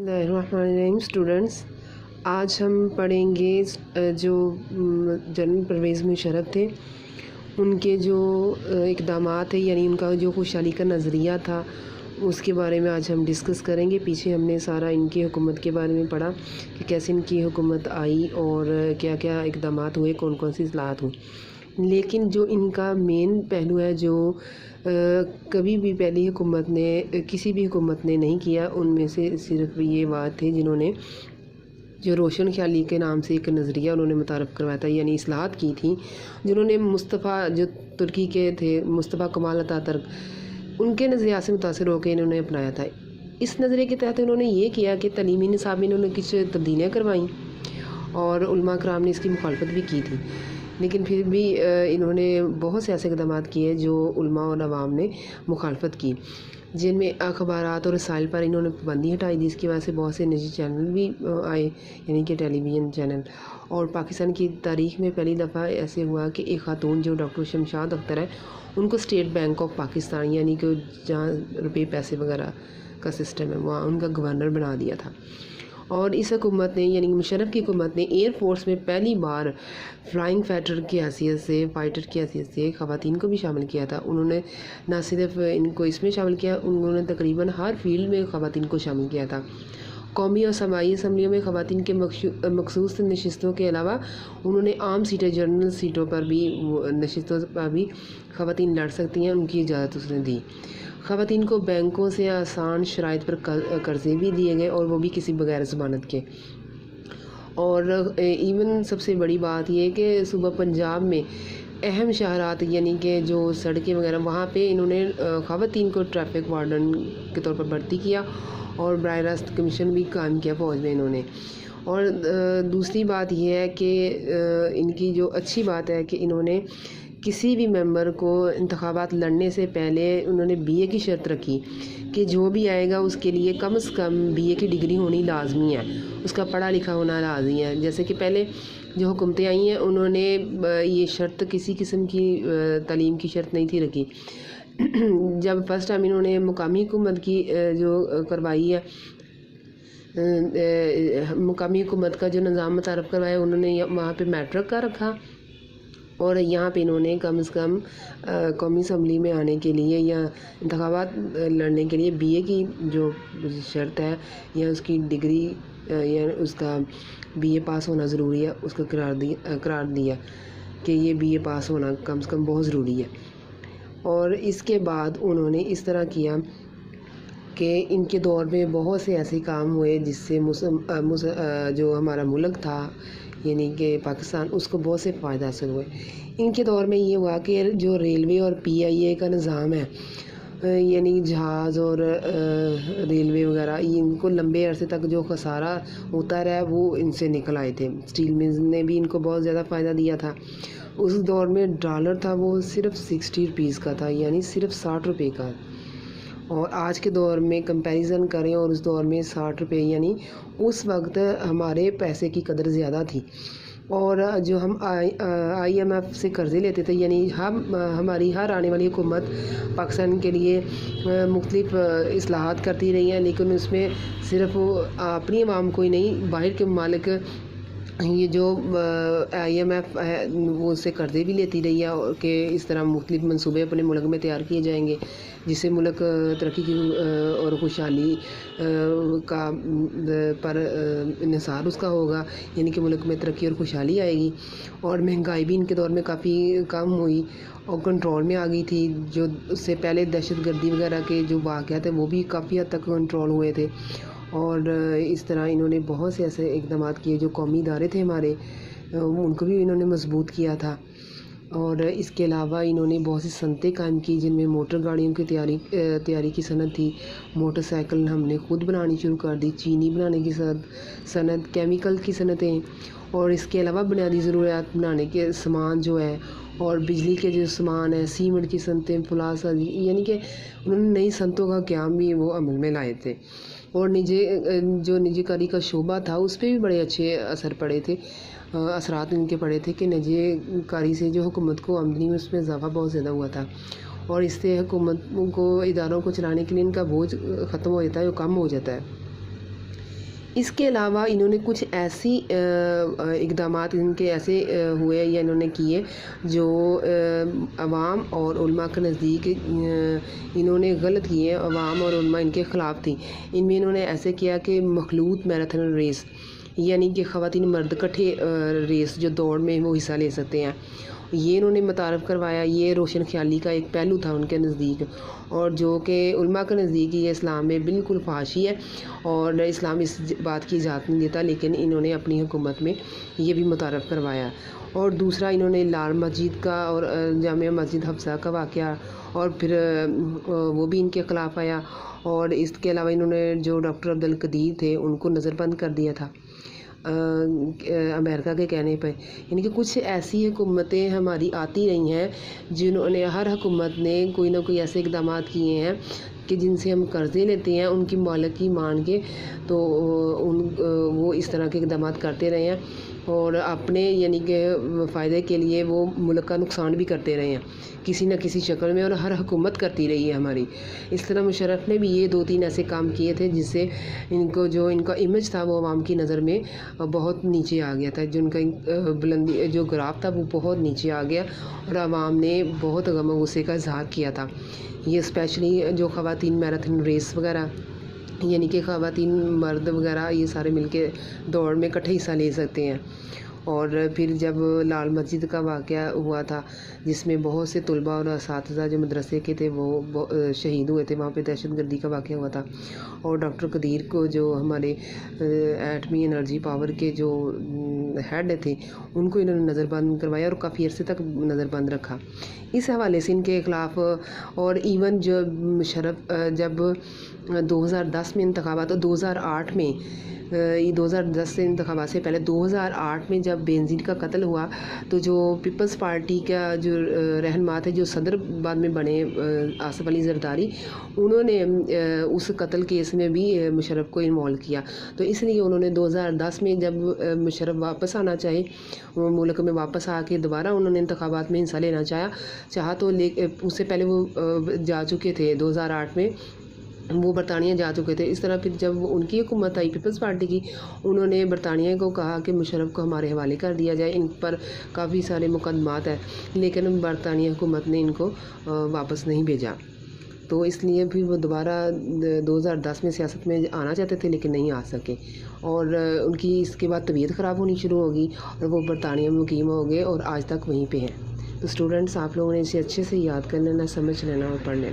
बिस्मिल्लाहिर्रहमानिर्रहीम। स्टूडेंट्स, आज हम पढ़ेंगे जो जनरल परवेज़ मुशर्रफ थे उनके जो इक़दामात है, यानी उनका जो खुशहाली का नज़रिया था उसके बारे में आज हम डिस्कस करेंगे। पीछे हमने सारा इनकी हुकूमत के बारे में पढ़ा कि कैसे इनकी हुकूमत आई और क्या क्या इक़दामात हुए, कौन कौन सी इस्लाहात हुई। लेकिन जो इनका मेन पहलू है जो कभी भी पहली हुकूमत ने किसी भी हुकूमत ने नहीं किया, उनमें से सिर्फ ये बात थे जिन्होंने जो रोशन ख्याली के नाम से एक नज़रिया उन्होंने मुतारफ़ करवाया था, यानी इस्लाहात की थी। जिन्होंने मुस्तफ़ा जो तुर्की के थे, मुस्तफ़ा कमाल अतातुर्क, उनके नज़रिया से मुतासिर होकर इन्होंने अपनाया था। इस नज़रिए के तहत उन्होंने ये किया कि तलीमी निसाब में इन्होंने कुछ तब्दीलियाँ करवाईं और उलमा कराम ने इसकी मुखालफत भी की थी, लेकिन फिर भी इन्होंने बहुत से ऐसे इक़दाम किए जो उलमा और अवाम ने मुखालफत की, जिनमें अखबारात और रसाइल पर इन्होंने पाबंदी हटाई दी। इसकी वजह से बहुत से निजी चैनल भी आए, यानी कि टेलीविज़न चैनल। और पाकिस्तान की तारीख़ में पहली दफ़ा ऐसे हुआ कि एक ख़ातून जो डॉक्टर शमशाद अख्तर है, उनको स्टेट बैंक ऑफ पाकिस्तान, यानी कि जहाँ रुपये पैसे वगैरह का सिस्टम है, वहाँ उनका गवर्नर बना दिया था। और इस हुकूमत ने, यानी मुशर्रफ की हुकूमत ने एयर फोर्स में पहली बार फ्लाइंग फाइटर की हैसियत से ख़वातीन को भी शामिल किया था। उन्होंने ना सिर्फ इनको इसमें शामिल किया, उन्होंने तकरीबन हर फील्ड में ख़वातीन को शामिल किया था। कौमी और समाई असम्बलियों में ख़वातीन के मखसूस नशिस्तों के अलावा उन्होंने आम सीटें, जनरल सीटों पर भी, नशिस्तों पर भी ख़वातीन लड़ सकती हैं, उनकी इजाज़त उसने दी। ख़वातीन को बैंकों से आसान शराइत पर कर्ज़े भी दिए गए, और वो भी किसी बगैर ज़मानत के। और इवन सबसे बड़ी बात ये कि सूबा पंजाब में अहम शहरात, यानी कि जो सड़कें वगैरह, वहाँ पे इन्होंने ख़वातीन को ट्रैफिक वार्डन के तौर पर भर्ती किया और बराह रास्त कमीशन भी कायम किया फ़ौज में इन्होंने। और दूसरी बात यह है कि इनकी जो अच्छी बात है कि इन्होंने किसी भी मेंबर को इंतखाबात लड़ने से पहले उन्होंने बीए की शर्त रखी कि जो भी आएगा उसके लिए कम से कम बीए की डिग्री होनी लाजमी है, उसका पढ़ा लिखा होना लाजमी है। जैसे कि पहले जो हुकूमतें आई हैं उन्होंने ये शर्त, किसी किस्म की तालीम की शर्त नहीं थी रखी। जब फर्स्ट टाइम इन्होंने मुकामी हुकूमत की जो करवाई है, मुकामी हुकूमत का जो निज़ाम मुतारफ़ करवाया, उन्होंने वहाँ पे मैट्रिक का रखा, और यहाँ पे इन्होंने कम से कम कौमी असम्बली में आने के लिए या इंतखाबात लड़ने के लिए बीए की जो शर्त है या उसकी डिग्री या उसका बीए पास होना ज़रूरी है, उसको करार दिया कि ये बीए पास होना कम से कम बहुत ज़रूरी है। और इसके बाद उन्होंने इस तरह किया कि इनके दौर में बहुत से ऐसे काम हुए जिससे जो हमारा मुल्क था, यानी कि पाकिस्तान, उसको बहुत से फ़ायदा हासिल हुए। इनके दौर में ये हुआ कि जो रेलवे और पीआईए का निज़ाम है, यानी जहाज़ और रेलवे वगैरह, इनको लंबे अरसे तक जो खसारा होता रहा वो इनसे निकल आए थे। स्टील मिल्स ने भी इनको बहुत ज़्यादा फ़ायदा दिया था। उस दौर में डॉलर था वो सिर्फ 60 रुपीज़ का था, यानी सिर्फ 60 रुपये का। और आज के दौर में कंपैरिजन करें और उस दौर में 60 रुपये, यानी उस वक्त हमारे पैसे की कदर ज़्यादा थी। और जो हम IMF से कर्ज़े लेते थे, यानी हमारी हर आने वाली हुकूमत पाकिस्तान के लिए मुख्तलिफ इस्लाहात करती रही हैं, लेकिन उसमें सिर्फ अपनी आवाम को ही नहीं, बाहर के ममालिक, ये जो IMF है वो उससे कर्ज़े भी लेती रही है कि इस तरह मुख्तलिफ मंसूबे अपने मुल्क में तैयार किए जाएंगे जिससे मुल्क तरक्की की और खुशहाली का पर निसार उसका होगा, यानी कि मुल्क में तरक्की और खुशहाली आएगी। और महंगाई भी इनके दौर में काफ़ी कम हुई और कंट्रोल में आ गई थी। जो उससे पहले दहशतगर्दी वगैरह के जो वाक़यात थे वो भी काफ़ी हद तक कंट्रोल हुए थे। और इस तरह इन्होंने बहुत से ऐसे इक़दाम किए जो कौमी इदारे थे हमारे, उनको भी इन्होंने मजबूत किया था। और इसके अलावा इन्होंने बहुत सी सनतें कायम की, जिनमें मोटर गाड़ियों की तैयारी की सनत थी। मोटरसाइकिल हमने खुद बनानी शुरू कर दी, चीनी बनाने की सनत, केमिकल की सनतें, और इसके अलावा बुनियादी ज़रूरियात बनाने के सामान जो है, और बिजली के जो सामान है, सीमेंट की सनतें, फुलास, यानी कि उन्होंने नई सनतों का क़याम भी वो अमल में लाए थे। और निजी कारी का शोबा था उस पर भी बड़े अच्छे असर पड़े थे, असरात इनके पड़े थे कि निजी कारी से जो हुकूमत को आमदनी में उसमें इजाफ़ा बहुत ज़्यादा हुआ था, और इससे हुकूमत को, इदारों को चलाने के लिए इनका बोझ ख़त्म हो जाता है, वो कम हो जाता है। اس کے علاوہ انہوں نے کچھ ایسی اقدامات ان کے ایسے ہوئے یا انہوں نے کیے جو عوام اور علماء کے نزدیک انہوں نے غلط کیے، عوام اور علماء ان کے خلاف تھی۔ ان میں انہوں نے ایسے کیا کہ مخلوط میراتھن ریس، یعنی کہ خواتین مرد کٹھے ریس جو دوڑ میں وہ حصہ لے سکتے ہیں، یہ انہوں نے متعارف کروایا۔ یہ روشن خیالی کا ایک پہلو تھا ان کے نزدیک، اور جو کہ علماء کے نزدیک یہ اسلام میں بالکل فحاشی ہے اور اسلام اس بات کی اجازت نہیں دیتا، لیکن انہوں نے اپنی حکومت میں یہ بھی متعارف کروایا۔ اور دوسرا انہوں نے لال مسجد کا اور جامعہ مسجد حفصہ کا واقعہ، اور پھر وہ بھی ان کے خلاف آیا۔ اور اس کے علاوہ انہوں نے جو ڈاکٹر عبدالقدیر تھے ان کو نظر بند کر دیا تھا امریکہ کے کہنے پہ۔ یعنی کہ کچھ ایسی حکومتیں ہماری آتی رہی ہیں جنہوں نے، ہر حکومت نے کوئی نہ کوئی ایسے اقدامات کیے ہیں کہ جن سے ہم قرضے لیتے ہیں ان کی مالکی مان کے، تو وہ اس طرح کے اقدامات کرتے رہے ہیں اور اپنے یعنی کہ فائدے کے لیے وہ ملک کا نقصان بھی کرتے رہے ہیں کسی نہ کسی شکل میں، اور ہر حکومت کرتی رہی ہے ہماری۔ اس طرح مشرف نے بھی یہ 2-3 ایسے کام کیے تھے جس سے ان کا امیج تھا وہ عوام کی نظر میں بہت نیچے آ گیا تھا، جن کا بلندی جو گراف تھا وہ بہت نیچے آ گیا، اور عوام نے بہت غم و غصے کا اظہار کیا تھا۔ یہ اسپیشلی جو خواتین میراتھن ریس وغیرہ، یعنی کہ خواتین مرد وغیرہ یہ سارے مل کے دوڑ میں اکٹھے حصہ لے سکتے ہیں۔ اور پھر جب لال مسجد کا واقعہ ہوا تھا جس میں بہت سے طلباء اور اساتذہ جو مدرسے کے تھے وہ شہید ہوئے تھے، وہاں پہ دہشت گردی کا واقعہ ہوا تھا، اور ڈاکٹر قدیر کو جو ہمارے ایٹمی انرجی پاور کے جو ہیڈ تھے ان کو انہوں نے نظر بند کروایا اور کافی عرصے تک نظر بند رکھا۔ اس حوالے سے ان کے خلاف، اور ایون جو مشرف جب 2010 میں انتخابات، 2008 میں 2010 سے انتخابات سے پہلے 2008 میں جب بینظیر کا قتل ہوا تو جو پیپلز پارٹی کا جو رہنما تھے، جو صدر بعد میں بنے آصف علی زرداری، انہوں نے اس قتل کیس میں بھی مشرف کو انوالو کیا۔ تو اس لیے انہوں نے 2010 میں جب مشرف واپس آنا چاہے، ملک میں واپس آ کے دوبارہ انہوں نے انتخابات میں حصہ لینا چاہا تو اس سے پہلے وہ جا چکے تھے 2008 میں، وہ برطانیہ جا چکے تھے۔ اس طرح پھر جب ان کی حکومت آئی پیپلز پارٹی کی، انہوں نے برطانیہ کو کہا کہ مشرف کو ہمارے حوالے کر دیا جائے، ان پر کافی سارے مقدمات ہیں، لیکن برطانیہ حکومت نے ان کو واپس نہیں بھیجا۔ تو اس لیے پھر وہ دوبارہ 2010 میں سیاست میں آنا چاہتے تھے لیکن نہیں آ سکے، اور ان کی اس کے بعد طبیعت خراب ہونی شروع ہوگی اور وہ برطانیہ میں مقیم ہو گئے اور آج تک وہیں پہ ہیں۔ تو اسٹوڈنٹس، آپ لوگوں نے اسے اچھے سے یاد کر لینا، سمجھ لینا اور پڑھ لینا۔